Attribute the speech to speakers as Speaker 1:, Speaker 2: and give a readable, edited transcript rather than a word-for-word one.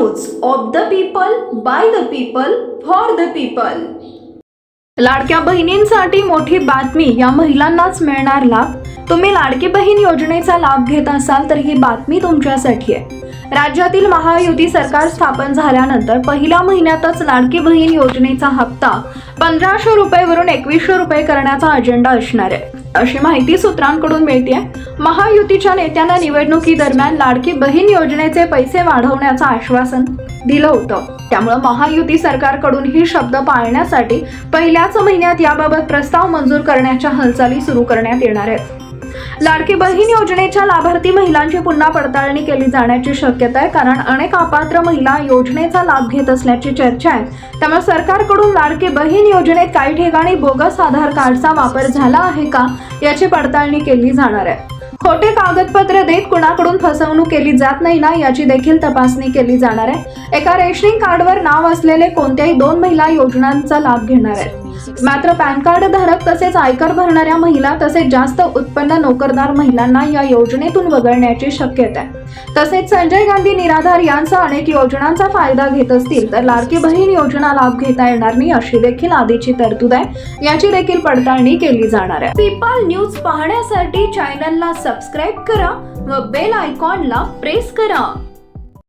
Speaker 1: News of the people, by the people, for the people. लाडक्या बहिणींसाठी मोठी बातमी, या महिलांनाच मिळणार लाभ। तुम्ही लाडकी बहीण योजनेचा लाभ घेत असाल तर ही बातमी तुमच्यासाठी आहे। राज्यातील महायुती सरकार स्थापन झाल्यानंतर पहिल्या महिन्यातच लाडकी बहीण योजनेचा हप्ता 1500 रुपयेवरून 2100 रुपये करण्याचा अजेंडा असणार आहे, अशी माहिती सूत्रांकडून मिळते। महायुतीच्या नेत्यांना निवडणुकीदरम्यान लाडकी बहीण योजनेचे पैसे वाढवण्याचं आश्वासन दिलं होतं, त्यामुळे महायुती सरकारकडून ही शब्द पाळण्यासाठी पहिल्याच महिन्यात याबाबत प्रस्ताव मंजूर करण्याच्या हालचाली सुरू करण्यात येणार आहेत। लाडकी बहीण योजनेच्या लाभार्थी महिलांची पुन्हा पडताळणी केली जाण्याची शक्यता आहे, कारण अनेक अपात्र महिला योजनेचा लाभ घेत असल्याची चर्चा आहे। त्यामुळे सरकारकडून लाडकी बहीण योजनेत काही ठिकाणी बोगस आधार कार्डचा वापर झाला आहे का याची पडताळणी केली जाणार आहे। खोटे कागदपत्र देत कुणाकडून फसवणूक केली जात नाही ना याची देखील तपासणी केली जाणार आहे। एका रेशनिंग कार्डवर नाव असलेले कोणत्याही 2 महिला योजनांचा लाभ घेणार आहेत, मात्र पॅन कार्ड धारक तसेच आयकर भरणाऱ्या महिला तसेच जास्त उत्पन्न नोकरदार महिलांना या योजनेतून वगळण्याची शक्यता आहे। तसेच संजय गांधी निराधार यांचा अनेक योजनांचा फायदा घेत असतील तर लाडकी बहीण योजना लाभ घेता येणार नाही, अशी देखील आधीची तरतूद आहे। याची देखील पडताळणी केली जाणार आहे। पीपल न्यूज पाहण्यासाठी चॅनलला सबस्क्राईब करा व बेल आयकॉनला प्रेस करा।